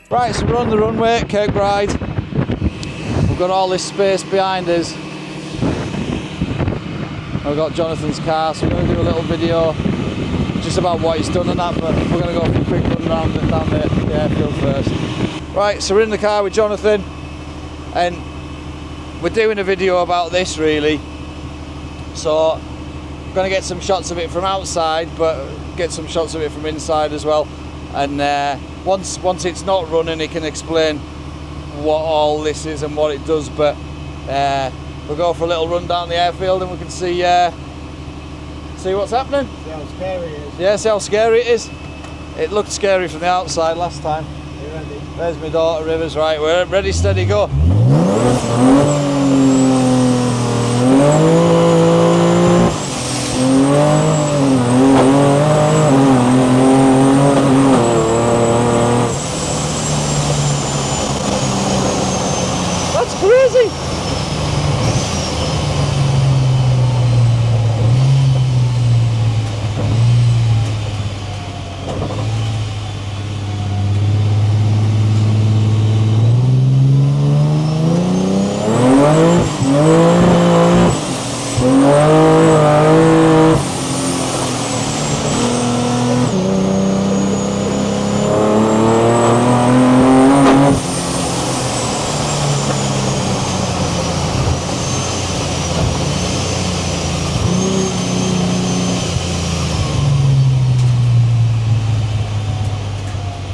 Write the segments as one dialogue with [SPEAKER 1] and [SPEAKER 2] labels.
[SPEAKER 1] Right, so we're on the runway at Cape Bride. We've got all this space behind us. We've got Jonathan's car, so we're going to do a little video just about what he's done and that, but we're going to go for a quick run around down the airfield first. Right, so we're in the car with Jonathan and we're doing a video about this really. So I'm going to get some shots of it from outside, but get some shots of it from inside as well. And once it's not running, he can explain what all this is and what it does. But we'll go for a little run down the airfield and we can see what's happening.
[SPEAKER 2] See how scary it is.
[SPEAKER 1] Yeah, see how scary it is. It looked scary from the outside last time.
[SPEAKER 2] Are you ready?
[SPEAKER 1] There's my daughter Rivers. Right, we're ready, steady, go. That's crazy.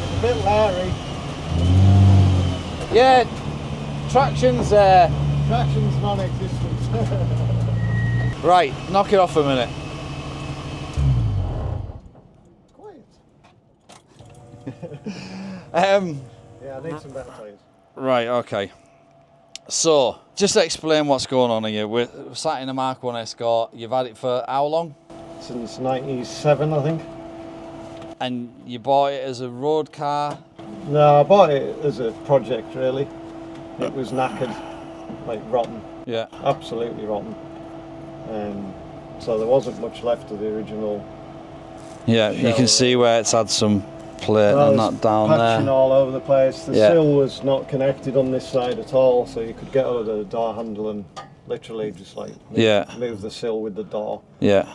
[SPEAKER 2] A bit leery.
[SPEAKER 1] Yeah, traction's
[SPEAKER 2] Traction's non-existent.
[SPEAKER 1] right. Knock it off a minute.
[SPEAKER 2] Quiet.
[SPEAKER 1] Yeah,
[SPEAKER 2] I need some better tyres.
[SPEAKER 1] Right, okay. So, just to explain what's going on here. We're sat in a Mark 1 Escort. You've had it for how long?
[SPEAKER 2] Since 97, I think.
[SPEAKER 1] And you bought it as a road car?
[SPEAKER 2] No, I bought it as a project, really. It was knackered, like rotten.
[SPEAKER 1] Yeah.
[SPEAKER 2] Absolutely rotten. So there wasn't much left of the original.
[SPEAKER 1] Yeah, you can see where it's had some plate and that down
[SPEAKER 2] patching
[SPEAKER 1] there.
[SPEAKER 2] all over the place. The
[SPEAKER 1] Yeah.
[SPEAKER 2] sill was not connected on this side at all, so you could get out of the door handle and literally just like move the sill with the door.
[SPEAKER 1] Yeah.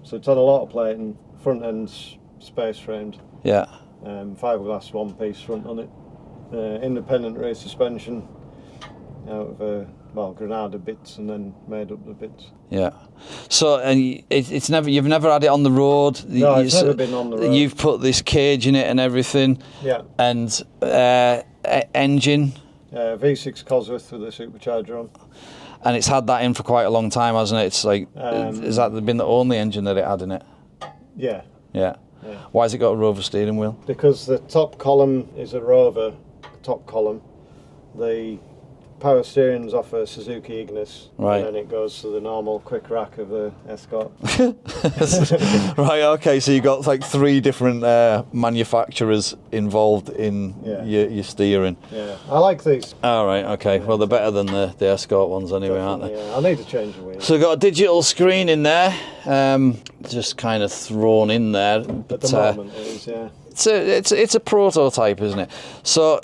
[SPEAKER 2] So it's had a lot of plating. Front end's space framed.
[SPEAKER 1] Yeah.
[SPEAKER 2] Fiberglass one piece front on it. Independent rear suspension out of Granada bits and then made up the bits.
[SPEAKER 1] Yeah. So and it's never, you've never had it on the road.
[SPEAKER 2] No, it's never been on the road.
[SPEAKER 1] You've put this cage in it and everything.
[SPEAKER 2] Yeah.
[SPEAKER 1] And engine.
[SPEAKER 2] V6 Cosworth with a supercharger on.
[SPEAKER 1] And it's had that in for quite a long time, hasn't it? It's like, has that been the only engine that it had in it?
[SPEAKER 2] Yeah.
[SPEAKER 1] Yeah.
[SPEAKER 2] Yeah.
[SPEAKER 1] Why has it got a Rover steering wheel?
[SPEAKER 2] Because the top column is a Rover top column. The power steering's off a Suzuki Ignis,
[SPEAKER 1] Right.
[SPEAKER 2] and then it goes to the normal quick rack of the Escort.
[SPEAKER 1] Right, okay, so you've got like 3 different manufacturers involved in your steering.
[SPEAKER 2] Yeah, I like these.
[SPEAKER 1] All right, okay, well they're better than the Escort ones anyway, aren't they?
[SPEAKER 2] Yeah, I need to change the wheels.
[SPEAKER 1] So we've got a digital screen in there, just kind of thrown in there. But,
[SPEAKER 2] At the moment it is, yeah.
[SPEAKER 1] It's a prototype, isn't it? So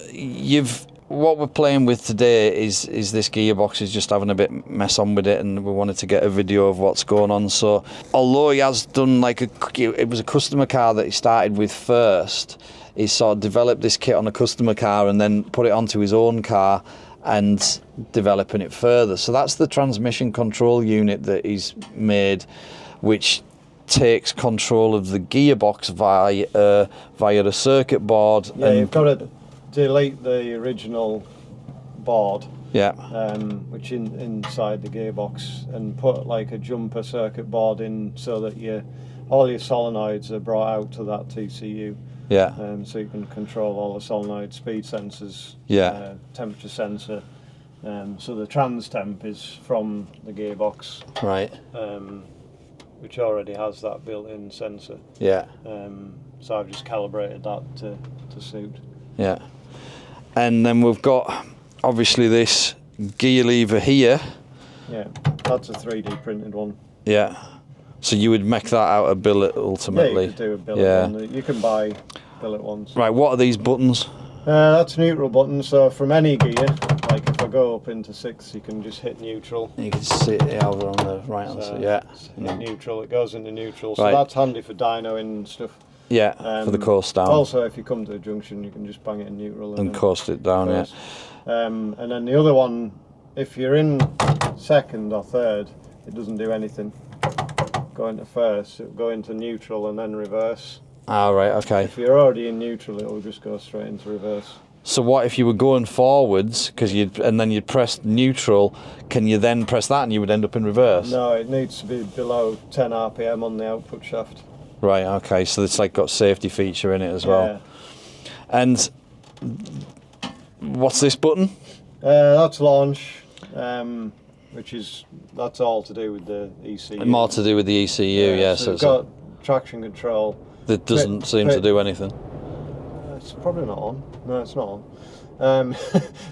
[SPEAKER 1] what we're playing with today is this gearbox is just having a bit mess on with it, and we wanted to get a video of what's going on. So although he has done it was a customer car that he started with first, he sort of developed this kit on a customer car and then put it onto his own car and developing it further. So that's the transmission control unit that he's made, which takes control of the gearbox via a circuit board.
[SPEAKER 2] Yeah,
[SPEAKER 1] and
[SPEAKER 2] you've got to delete the original board,
[SPEAKER 1] yeah,
[SPEAKER 2] which inside the gearbox, and put like a jumper circuit board in so that all your solenoids are brought out to that TCU.
[SPEAKER 1] Yeah.
[SPEAKER 2] So you can control all the solenoid speed sensors.
[SPEAKER 1] Yeah.
[SPEAKER 2] Temperature sensor. So the trans temp is from the gearbox.
[SPEAKER 1] Right.
[SPEAKER 2] Which already has that built-in sensor.
[SPEAKER 1] Yeah.
[SPEAKER 2] So I've just calibrated that to suit.
[SPEAKER 1] Yeah. And then we've got obviously this gear lever here.
[SPEAKER 2] Yeah, that's a 3D printed one.
[SPEAKER 1] Yeah. So you would make that out of billet ultimately.
[SPEAKER 2] Yeah, you could do a billet one. You can buy billet ones.
[SPEAKER 1] Right, what are these buttons?
[SPEAKER 2] That's neutral button, so from any gear, like if I go up into 6, you can just hit neutral.
[SPEAKER 1] You can see it over on the right hand side, yeah.
[SPEAKER 2] Hit neutral, it goes into neutral, so
[SPEAKER 1] Right.
[SPEAKER 2] that's handy for dynoing and stuff.
[SPEAKER 1] Yeah, for the course down.
[SPEAKER 2] Also, if you come to a junction, you can just bang it in neutral.
[SPEAKER 1] And coast it down,
[SPEAKER 2] course. And then the other one, if you're in second or third, it doesn't do anything. Go into first, it'll go into neutral and then reverse.
[SPEAKER 1] Ah, right, okay.
[SPEAKER 2] If you're already in neutral, it'll just go straight into reverse.
[SPEAKER 1] So what if you were going forwards, and then you'd press neutral, can you then press that and you would end up in reverse?
[SPEAKER 2] No, it needs to be below 10 RPM on the output shaft.
[SPEAKER 1] Right, okay, so it's like got safety feature in it as well.
[SPEAKER 2] Yeah.
[SPEAKER 1] And what's this button?
[SPEAKER 2] That's launch, that's all to do with the ECU.
[SPEAKER 1] More to do with the ECU, yeah.
[SPEAKER 2] So it's got traction control.
[SPEAKER 1] That doesn't seem to do anything.
[SPEAKER 2] It's probably not on. No, it's not on.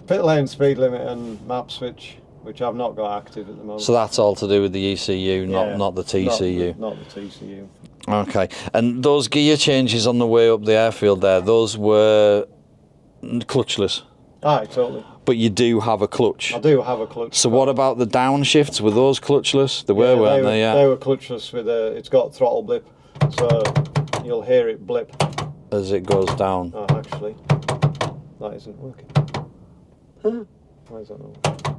[SPEAKER 2] Pit lane speed limit and map switch, which I've not got active at the moment.
[SPEAKER 1] So that's all to do with the ECU, not the TCU.
[SPEAKER 2] Not the TCU.
[SPEAKER 1] Okay, and those gear changes on the way up the airfield there, those were clutchless?
[SPEAKER 2] Aye, totally.
[SPEAKER 1] But you do have a clutch?
[SPEAKER 2] I do have a clutch.
[SPEAKER 1] So what about the downshifts? Were those clutchless? They were, weren't they? Yeah.
[SPEAKER 2] They were clutchless with it's got throttle blip, so you'll hear it blip.
[SPEAKER 1] As it goes down.
[SPEAKER 2] Oh, actually, that isn't working. Why is that not working?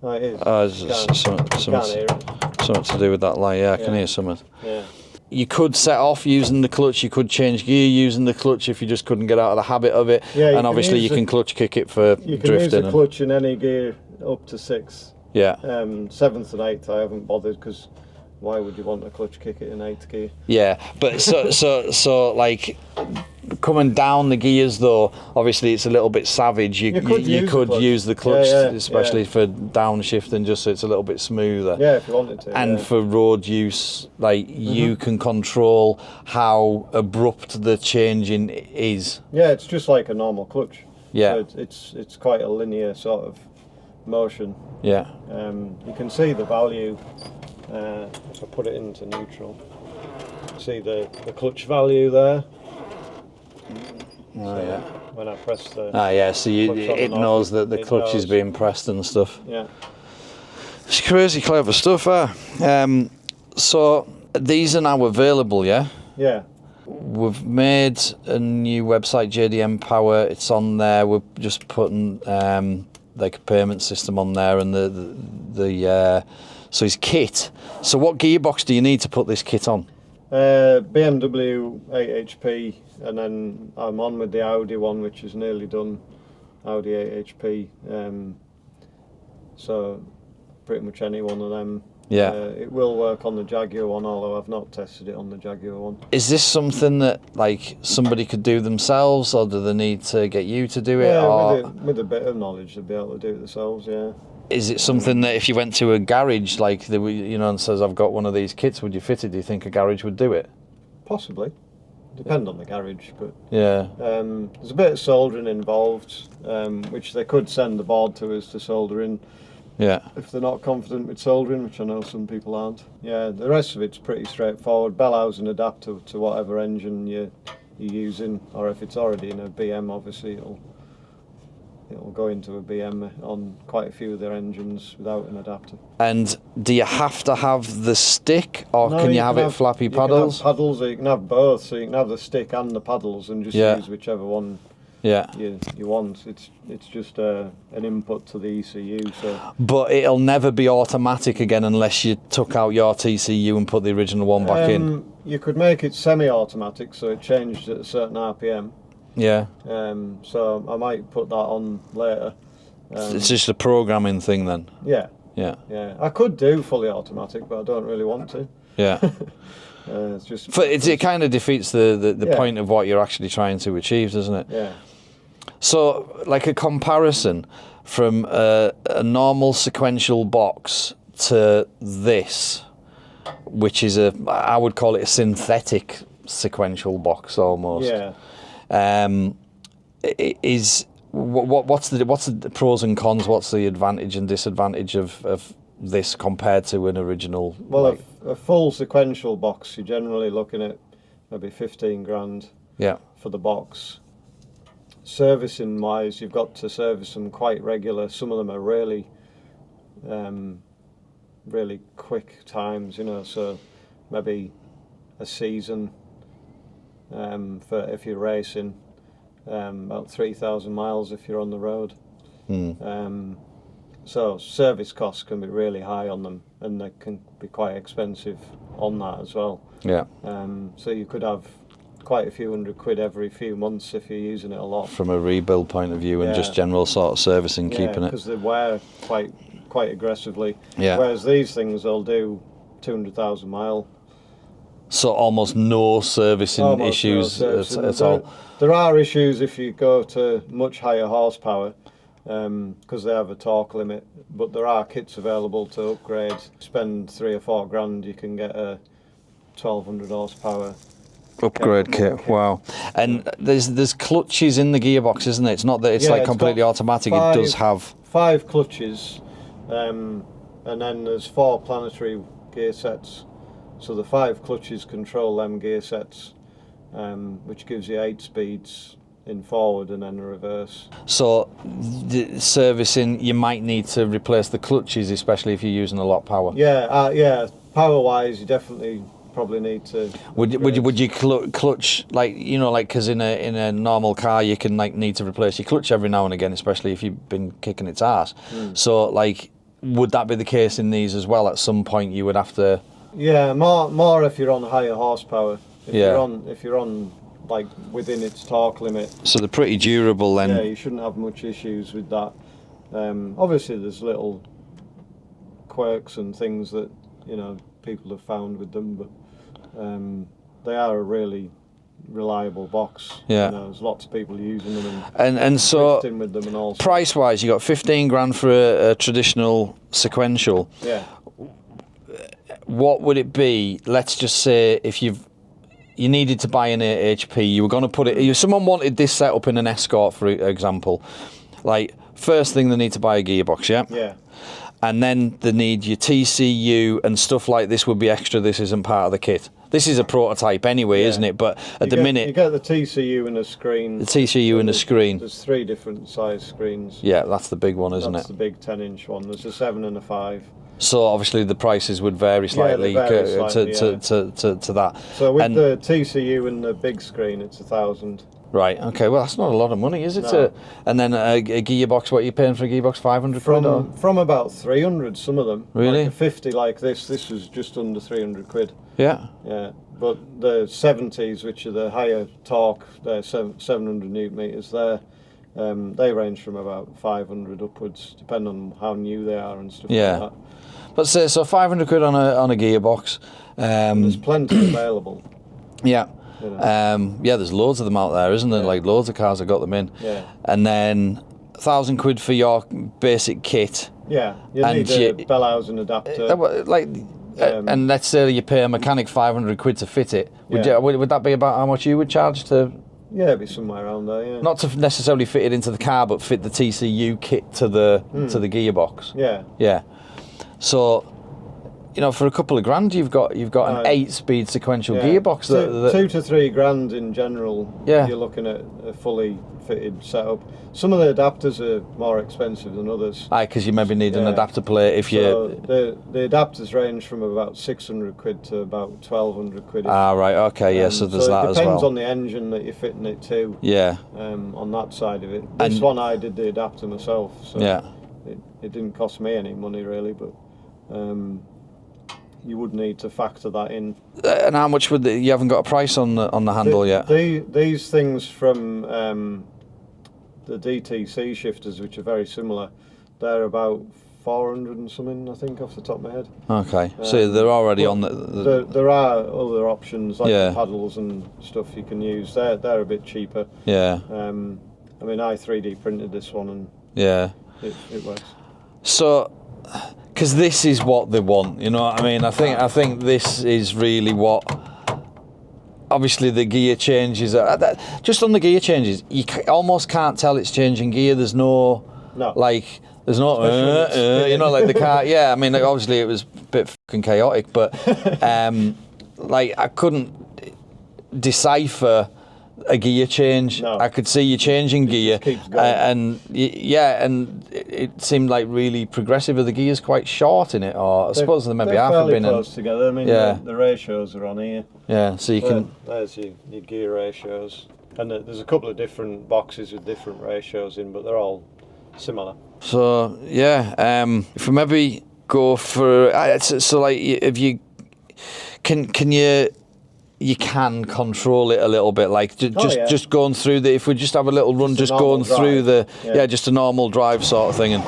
[SPEAKER 2] Oh, it is.
[SPEAKER 1] Something to do with that light, yeah, I can hear something.
[SPEAKER 2] Yeah.
[SPEAKER 1] You could set off using the clutch, you could change gear using the clutch if you just couldn't get out of the habit of it.
[SPEAKER 2] Yeah,
[SPEAKER 1] and obviously you can clutch kick it for drifting.
[SPEAKER 2] You can use the clutch in any gear up to 6.
[SPEAKER 1] Yeah.
[SPEAKER 2] 7th and 8th I haven't bothered, because why would you want to clutch kick it in 8th gear? Yeah,
[SPEAKER 1] but so like coming down the gears though, obviously it's a little bit savage. You could use the clutch, especially for downshifting, just so it's a little bit smoother.
[SPEAKER 2] Yeah, if you wanted to.
[SPEAKER 1] And for road use, like you can control how abrupt the changing is.
[SPEAKER 2] Yeah, it's just like a normal clutch.
[SPEAKER 1] Yeah.
[SPEAKER 2] So it's quite a linear sort of motion.
[SPEAKER 1] Yeah.
[SPEAKER 2] You can see the value. If I put it into neutral, see the clutch value there.
[SPEAKER 1] Oh, yeah.
[SPEAKER 2] When I press the.
[SPEAKER 1] Ah, yeah. So it knows that the clutch is being pressed and stuff.
[SPEAKER 2] Yeah.
[SPEAKER 1] It's crazy clever stuff, So these are now available, yeah.
[SPEAKER 2] Yeah.
[SPEAKER 1] We've made a new website, JDM Power. It's on there. We're just putting like a payment system on there, and so his kit. So what gearbox do you need to put this kit on?
[SPEAKER 2] BMW 8HP, and then I'm on with the Audi one, which is nearly done. Audi 8HP. So pretty much any one of them.
[SPEAKER 1] Yeah.
[SPEAKER 2] It will work on the Jaguar one, although I've not tested it on the Jaguar one.
[SPEAKER 1] Is this something that like somebody could do themselves, or do they need to get you to do it?
[SPEAKER 2] Yeah,
[SPEAKER 1] or
[SPEAKER 2] with a bit of knowledge, they'll be able to do it themselves. Yeah.
[SPEAKER 1] Is it something that if you went to a garage, like and says I've got one of these kits, would you fit it? Do you think a garage would do it?
[SPEAKER 2] Possibly. Depend on the garage, but
[SPEAKER 1] yeah.
[SPEAKER 2] There's a bit of soldering involved, which they could send the board to us to solder in.
[SPEAKER 1] Yeah.
[SPEAKER 2] If they're not confident with soldering, which I know some people aren't. Yeah, the rest of it's pretty straightforward. Bell housing adapter to whatever engine you're using, or if it's already in a BM, obviously it'll go into a BM on quite a few of their engines without an adapter.
[SPEAKER 1] And do you have to have the stick, or
[SPEAKER 2] No,
[SPEAKER 1] can you have it flappy paddles?
[SPEAKER 2] You can have paddles, or you can have both, so you can have the stick and the paddles and just use whichever one you want. It's just an input to the ECU. So.
[SPEAKER 1] But it'll never be automatic again unless you took out your TCU and put the original one back in.
[SPEAKER 2] You could make it semi-automatic, so it changed at a certain RPM.
[SPEAKER 1] Yeah.
[SPEAKER 2] So I might put that on later.
[SPEAKER 1] It's just a programming thing then.
[SPEAKER 2] Yeah.
[SPEAKER 1] Yeah.
[SPEAKER 2] Yeah. I could do fully automatic, but I don't really want to.
[SPEAKER 1] Yeah.
[SPEAKER 2] It's just.
[SPEAKER 1] It kind of defeats the point of what you're actually trying to achieve, doesn't it?
[SPEAKER 2] Yeah.
[SPEAKER 1] So, like a comparison from a normal sequential box to this, which is I would call it a synthetic sequential box almost.
[SPEAKER 2] Yeah.
[SPEAKER 1] What's the pros and cons? What's the advantage and disadvantage of this compared to an original?
[SPEAKER 2] Well, a full sequential box, you're generally looking at maybe 15 grand.
[SPEAKER 1] Yeah.
[SPEAKER 2] For the box. servicing wise, you've got to service them quite regular. Some of them are really really quick times, you know, so maybe a season for if you're racing, about 3,000 miles if you're on the road. So service costs can be really high on them, and they can be quite expensive on that as well.
[SPEAKER 1] Yeah.
[SPEAKER 2] So you could have quite a few £100 every few months if you're using it a lot.
[SPEAKER 1] From a rebuild point of view, and just general sort of servicing, keeping it.
[SPEAKER 2] Because they wear quite aggressively.
[SPEAKER 1] Yeah.
[SPEAKER 2] Whereas these things will do 200,000 mile.
[SPEAKER 1] So almost no servicing issues at all.
[SPEAKER 2] There are issues if you go to much higher horsepower, because they have a torque limit, but there are kits available to upgrade. Spend 3 or 4 grand, you can get a 1200 horsepower
[SPEAKER 1] upgrade kit. Wow. And there's clutches in the gearbox, isn't it? It's not that it's like completely automatic. It does have 5
[SPEAKER 2] clutches, and then there's 4 planetary gear sets. So the 5 clutches control them gear sets, which gives you 8 speeds in forward and then reverse.
[SPEAKER 1] So the servicing, you might need to replace the clutches, especially if you're using a lot of power.
[SPEAKER 2] Yeah. Power wise, you definitely probably need to.
[SPEAKER 1] Would you clutch, like, you know, like, because in a normal car you can like need to replace your clutch every now and again, especially if you've been kicking its ass. So like, would that be the case in these as well? At some point you would have to.
[SPEAKER 2] Yeah, more if you're on higher horsepower. If you're on like within its torque limit.
[SPEAKER 1] So they're pretty durable then.
[SPEAKER 2] Yeah, you shouldn't have much issues with that. Obviously there's little quirks and things that, you know, people have found with them, but they are a really reliable box.
[SPEAKER 1] Yeah.
[SPEAKER 2] You know, there's lots of people using them
[SPEAKER 1] and so
[SPEAKER 2] drifting with them and all.
[SPEAKER 1] Price wise, you got 15 grand for a traditional sequential.
[SPEAKER 2] Yeah.
[SPEAKER 1] What would it be? Let's just say if you needed to buy an 8HP, you were going to put it. If someone wanted this setup in an Escort, for example, like first thing they need to buy a gearbox, yeah.
[SPEAKER 2] Yeah.
[SPEAKER 1] And then they need your TCU and stuff like this would be extra. This isn't part of the kit. This is a prototype anyway, isn't it? But at the minute,
[SPEAKER 2] you get the TCU and a screen.
[SPEAKER 1] The TCU and the screen.
[SPEAKER 2] There's 3 different size screens.
[SPEAKER 1] Yeah, that's the big one, isn't it?
[SPEAKER 2] That's the big 10-inch one. There's a 7 and a 5.
[SPEAKER 1] So obviously the prices would vary slightly, to that.
[SPEAKER 2] So with the TCU and the big screen, it's 1,000.
[SPEAKER 1] Right. Okay. Well, that's not a lot of money, is it?
[SPEAKER 2] No.
[SPEAKER 1] And then a gearbox. What are you paying for a gearbox? 500 quid?
[SPEAKER 2] From about 300. Some of them.
[SPEAKER 1] Really?
[SPEAKER 2] Like a 50 like this. This was just under 300 quid.
[SPEAKER 1] Yeah.
[SPEAKER 2] Yeah. But the 70s, which are the higher torque, they're 700 newton meters. They range from about 500 upwards, depending on how new they are and stuff like that.
[SPEAKER 1] But say so 500 quid on a gearbox.
[SPEAKER 2] There's plenty available.
[SPEAKER 1] Yeah.
[SPEAKER 2] You know.
[SPEAKER 1] There's loads of them out there, isn't there?
[SPEAKER 2] Yeah.
[SPEAKER 1] Like loads of cars have got them in.
[SPEAKER 2] Yeah.
[SPEAKER 1] And then 1,000 quid for your basic kit.
[SPEAKER 2] Yeah. You need a Bellhausen adapter.
[SPEAKER 1] And let's say you pay a mechanic 500 quid to fit it. Would that be about how much you would charge to?
[SPEAKER 2] Yeah, it'd be somewhere around there. Yeah.
[SPEAKER 1] Not to necessarily fit it into the car, but fit the TCU kit to the gearbox.
[SPEAKER 2] Yeah.
[SPEAKER 1] Yeah. So, you know, for a couple of grand, you've got an 8-speed sequential gearbox.
[SPEAKER 2] 2 to 3 grand in general.
[SPEAKER 1] Yeah.
[SPEAKER 2] You're looking at a fully fitted setup. Some of the adapters are more expensive than others.
[SPEAKER 1] Aye, because you maybe need an adapter plate if
[SPEAKER 2] the adapters range from about 600 quid to about 1,200 quid.
[SPEAKER 1] Right. Okay. Yeah. So there's that as well.
[SPEAKER 2] It depends on the engine that you're fitting it to.
[SPEAKER 1] Yeah.
[SPEAKER 2] On that side of it. This one I did the adapter myself. So it didn't cost me any money really, but. You would need to factor that in.
[SPEAKER 1] And how much would you haven't got a price on the handle yet?
[SPEAKER 2] These things from the DTC shifters, which are very similar, they're about 400 and something, I think, off the top of my head. Okay, so they're already on the. There are other options like the paddles and stuff you can use. They're a bit cheaper.
[SPEAKER 1] Yeah.
[SPEAKER 2] I mean, I 3D printed this one and it works.
[SPEAKER 1] So. Because this is what they want, you know what I mean? I think this is really what. Obviously, the gear changes. Just on the gear changes, you almost can't tell it's changing gear. There's no. There's no, you know, like the car. Yeah, I mean, obviously it was a bit fucking chaotic, but I couldn't decipher a gear change.
[SPEAKER 2] No.
[SPEAKER 1] I could see you changing gear,
[SPEAKER 2] just keeps going.
[SPEAKER 1] and it seemed like really progressive. Are the gears quite short in it, or I suppose they maybe
[SPEAKER 2] they're
[SPEAKER 1] half a
[SPEAKER 2] fairly
[SPEAKER 1] bin?
[SPEAKER 2] close together. I mean,
[SPEAKER 1] Yeah.
[SPEAKER 2] the ratios are on here.
[SPEAKER 1] Yeah, so you can.
[SPEAKER 2] There's your gear ratios, and there's a couple of different boxes with different ratios in, but they're all similar.
[SPEAKER 1] So yeah, if we maybe go for so like if you can you can control it a little bit, like just going through the, if we just have a little run, just going through the just a normal drive sort of thing. And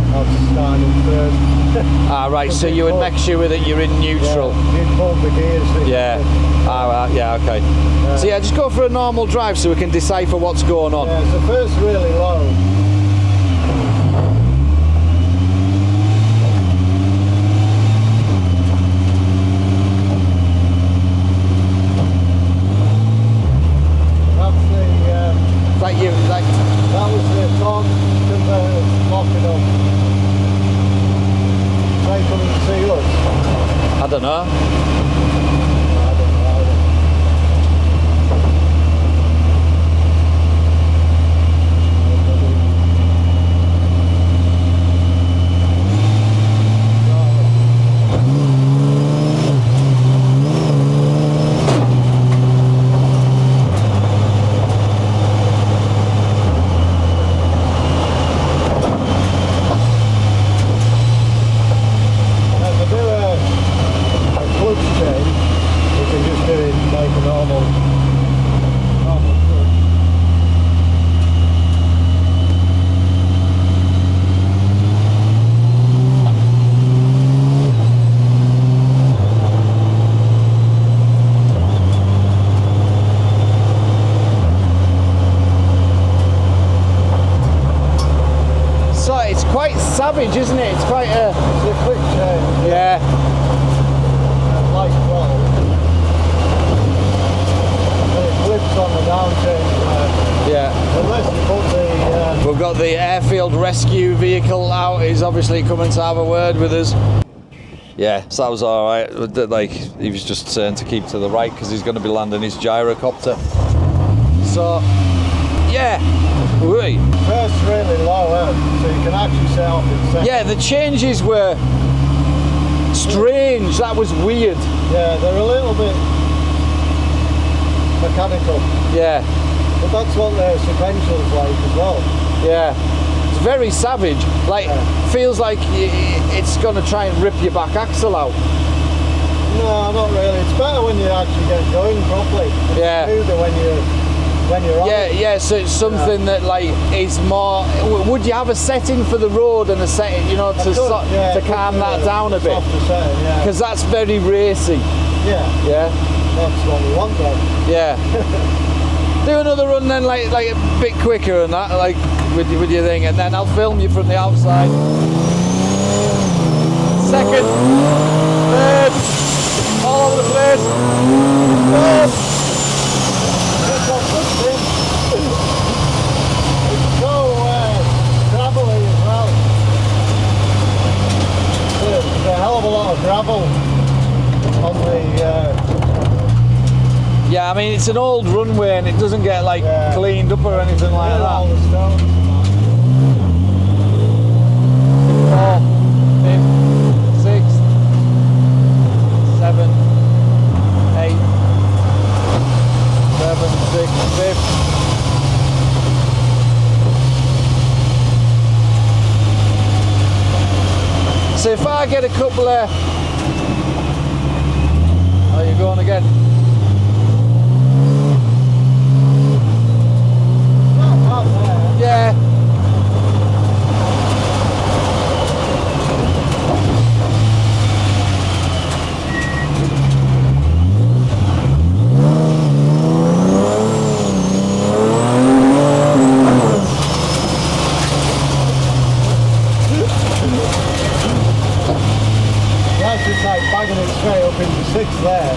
[SPEAKER 2] That's starting third.
[SPEAKER 1] right, so you would make sure that you're in neutral.
[SPEAKER 2] Yeah, you'd pull the gears.
[SPEAKER 1] Yeah, okay. So yeah, just go for a normal drive so we can decipher what's going on.
[SPEAKER 2] Yeah, so first really low. That was the torque converter locking up. They couldn't see us.
[SPEAKER 1] I don't know. Savage, isn't it? It's quite a
[SPEAKER 2] quick change.
[SPEAKER 1] Yeah.
[SPEAKER 2] Light throttle. And it flips on the down change.
[SPEAKER 1] Yeah.
[SPEAKER 2] Unless you put the...
[SPEAKER 1] We've got the airfield rescue vehicle out. He's obviously coming to have a word with us. Yeah, so that was all right. Like, he was just saying to keep to the right because he's going to be landing his gyrocopter. So, yeah. Wait.
[SPEAKER 2] First really low, so you can actually set off in second.
[SPEAKER 1] Yeah, the changes were strange. That was weird.
[SPEAKER 2] Yeah, they're a little bit mechanical.
[SPEAKER 1] Yeah.
[SPEAKER 2] But that's what the sequential's like as well.
[SPEAKER 1] Yeah. It's very savage. Like, feels like it's going to try and rip your back axle out.
[SPEAKER 2] No, not really. It's better when you actually get going properly. It's smoother when you're on it.
[SPEAKER 1] Yeah, so it's something that like is more. Would you have a setting for the road and a setting, to calm that down a bit? Because that's very racy.
[SPEAKER 2] Yeah.
[SPEAKER 1] Yeah.
[SPEAKER 2] That's what we want then.
[SPEAKER 1] Yeah. Do another run then, like a bit quicker and that, like with your thing, and then I'll film you from the outside. Second, third, all over the place. Third.
[SPEAKER 2] It's so gravelly as well. There's a hell of a lot of gravel on the...
[SPEAKER 1] Yeah, I mean it's an old runway and it doesn't get like cleaned up or anything like that.
[SPEAKER 2] All the stones.
[SPEAKER 1] 4th, 5th, 6th, 7th, 8th, 7th, 6th, 5th. So if I get a couple of... Oh, you're going again? Yeah.
[SPEAKER 2] That's just like bagging it straight up into 6th there.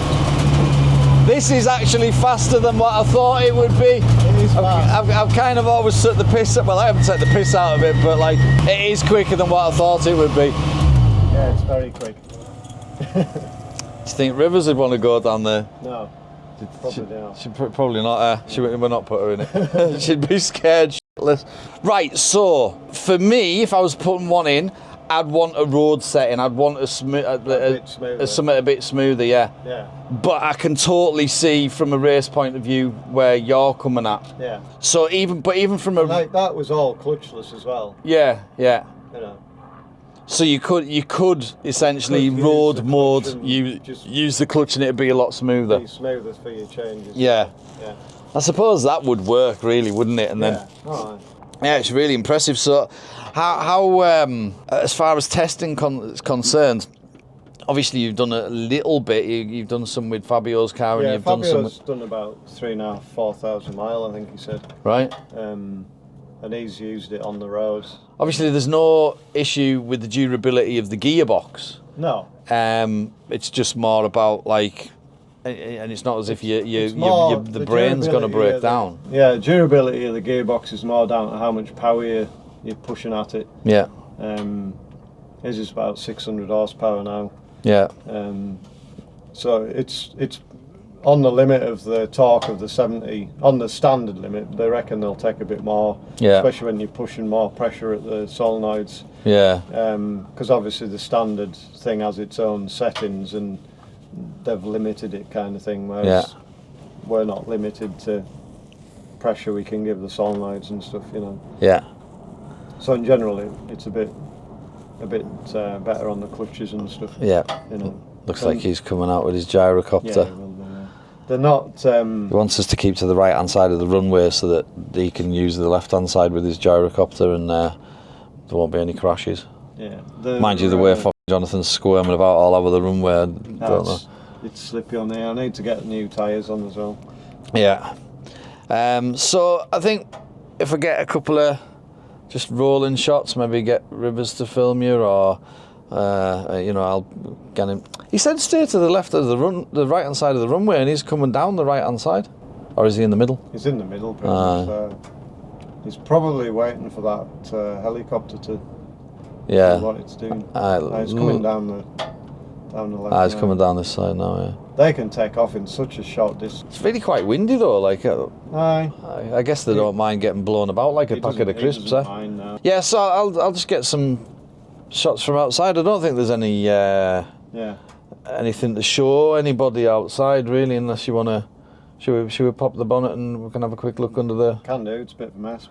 [SPEAKER 1] This is actually faster than what I thought it would be.
[SPEAKER 2] It is fast.
[SPEAKER 1] I've kind of always took the piss, well I haven't taken the piss out of it, but like it is quicker than what I thought it would be.
[SPEAKER 2] Yeah, it's very quick.
[SPEAKER 1] you think Rivers would want to go down there?
[SPEAKER 2] No, probably not.
[SPEAKER 1] Probably not. We're not put her in it. She'd be scared shitless. Right, so for me, if I was putting one in, I'd want a road setting. I'd want something a bit smoother, yeah.
[SPEAKER 2] Yeah.
[SPEAKER 1] But I can totally see from a race point of view where you're coming at.
[SPEAKER 2] Yeah.
[SPEAKER 1] So even from a
[SPEAKER 2] like that was all clutchless as well.
[SPEAKER 1] Yeah.
[SPEAKER 2] You know.
[SPEAKER 1] So you could essentially road mode use the clutch and it'd be a lot smoother.
[SPEAKER 2] Be smoother for your changes.
[SPEAKER 1] Yeah.
[SPEAKER 2] Yeah.
[SPEAKER 1] I suppose that would work really, wouldn't it? And then
[SPEAKER 2] all right.
[SPEAKER 1] Yeah, it's really impressive. So how as far as testing is concerned, obviously you've done a little bit. You've done some with Fabio's car, and you've
[SPEAKER 2] Fabio's done about 3,500-4,000 miles, I think he said.
[SPEAKER 1] Right.
[SPEAKER 2] And he's used it on the roads.
[SPEAKER 1] Obviously, there's no issue with the durability of the gearbox.
[SPEAKER 2] No.
[SPEAKER 1] It's just more about like, and it's not as if the brain's going to break down.
[SPEAKER 2] Yeah, durability of the gearbox is more down to how much power you're pushing at it.
[SPEAKER 1] Yeah.
[SPEAKER 2] His is about 600 horsepower now.
[SPEAKER 1] Yeah.
[SPEAKER 2] So it's on the limit of the torque of the 70. On the standard limit, they reckon they'll take a bit more.
[SPEAKER 1] Yeah.
[SPEAKER 2] Especially when you're pushing more pressure at the solenoids.
[SPEAKER 1] Yeah.
[SPEAKER 2] Because obviously the standard thing has its own settings and they've limited it kind of thing, whereas we're not limited to pressure we can give the solenoids and stuff, you know.
[SPEAKER 1] Yeah.
[SPEAKER 2] So in general, it's a bit better on the clutches and stuff.
[SPEAKER 1] Yeah.
[SPEAKER 2] You know.
[SPEAKER 1] Looks like he's coming out with his gyrocopter.
[SPEAKER 2] Yeah, they're not.
[SPEAKER 1] He wants us to keep to the right hand side of the runway so that he can use the left hand side with his gyrocopter, and there won't be any crashes.
[SPEAKER 2] Yeah.
[SPEAKER 1] Mind you, the way Jonathan's squirming about all over the runway, I don't know.
[SPEAKER 2] It's slippy on there. I need to get new tyres on as well.
[SPEAKER 1] Yeah. So I think if I get a couple of just rolling shots, maybe get Rivers to film you, or I'll get him. He said stay to the left of the right hand side of the runway, and he's coming down the right hand side, or is he in the middle?
[SPEAKER 2] He's in the middle, probably. So he's probably waiting for that helicopter to do what it's doing. He's coming down the left.
[SPEAKER 1] He's coming down this side now. Yeah.
[SPEAKER 2] They can take off in such a short distance.
[SPEAKER 1] It's really quite windy though. Like, I guess they don't mind getting blown about like a packet of crisps.
[SPEAKER 2] Mind, no.
[SPEAKER 1] Yeah, so I'll just get some shots from outside. I don't think there's any anything to show anybody outside really, unless you want to. Should we pop the bonnet and we can have a quick look under there?
[SPEAKER 2] Can do. It's a bit of a mess.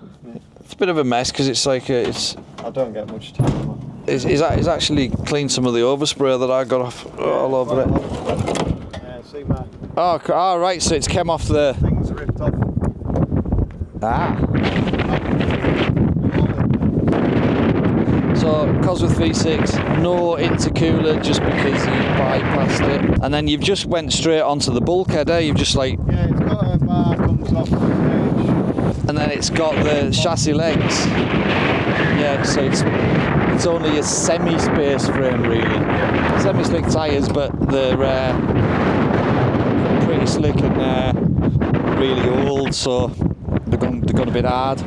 [SPEAKER 1] It's a bit of a mess because it's like it's.
[SPEAKER 2] I don't get much time.
[SPEAKER 1] He's actually cleaned some of the overspray that I got off all over it.
[SPEAKER 2] Yeah, see, Matt.
[SPEAKER 1] Oh, right. So it's came off the.
[SPEAKER 2] Things ripped off.
[SPEAKER 1] So Cosworth V6, no intercooler just because you bypassed it, and then you've just went straight onto the bulkhead. You've just like.
[SPEAKER 2] Yeah, it's got a bar comes off the cage.
[SPEAKER 1] And then it's got the chassis legs. Yeah, so it's only a semi-space frame really. Semi-slick tyres, but they're pretty slick and really old, so they've gone a bit hard.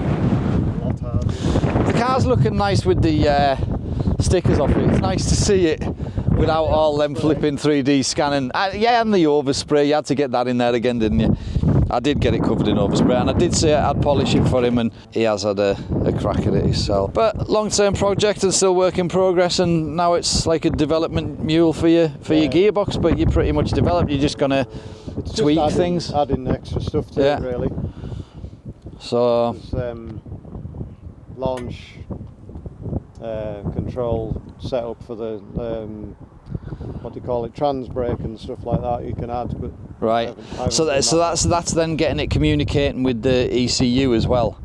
[SPEAKER 1] The car's looking nice with the stickers off it. It's nice to see it without all them flipping 3D scanning. And the overspray, you had to get that in there again, didn't you? I did get it covered in overspray, and I did say I'd polish it for him, and he has had a crack at it himself. But long-term project and still work in progress, and now it's like a development mule for your gearbox, but you're pretty much developed. You're just gonna tweak things,
[SPEAKER 2] adding extra stuff to it really.
[SPEAKER 1] So
[SPEAKER 2] launch control setup for the what do you call it, trans brake and stuff like that you can add, but
[SPEAKER 1] right. So that's then getting it communicating with the ECU as well.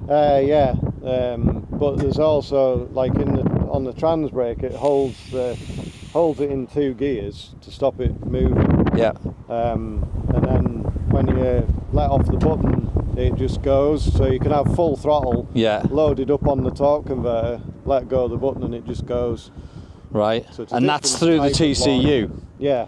[SPEAKER 2] But there's also like on the trans brake, it holds it in 2 gears to stop it moving.
[SPEAKER 1] Yeah.
[SPEAKER 2] And then when you let off the button, it just goes, so you can have full throttle loaded up on the torque converter, let go of the button and it just goes.
[SPEAKER 1] Right. So and that's through the TCU?
[SPEAKER 2] Yeah.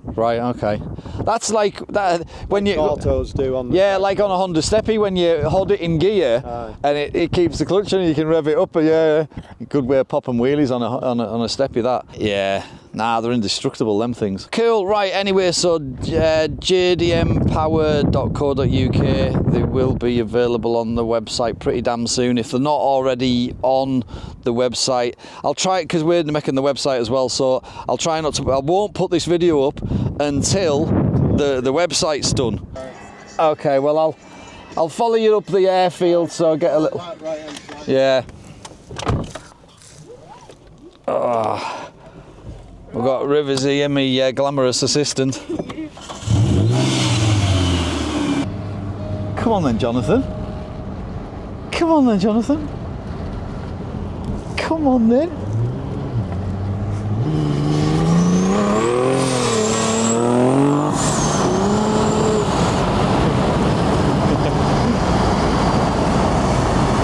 [SPEAKER 1] Right, okay. That's like that when you
[SPEAKER 2] autos do on the
[SPEAKER 1] like on a Honda Steppy when you hold it in gear and it keeps the clutch and you can rev it up. Good way of popping wheelies on a Steppy, that. Yeah. Nah, they're indestructible, them things. Cool, right, anyway, so jdmpower.co.uk, they will be available on the website pretty damn soon. If they're not already on the website, I'll try it, because we're making the website as well, so I'll try not to, I won't put this video up until the website's done. Okay, well, I'll follow you up the airfield, so I'll get a little... Yeah. Oh. We've got Rivers here, my glamorous assistant. Come on then, Jonathan. Come on then, Jonathan. Come on then.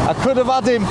[SPEAKER 1] I could have had him.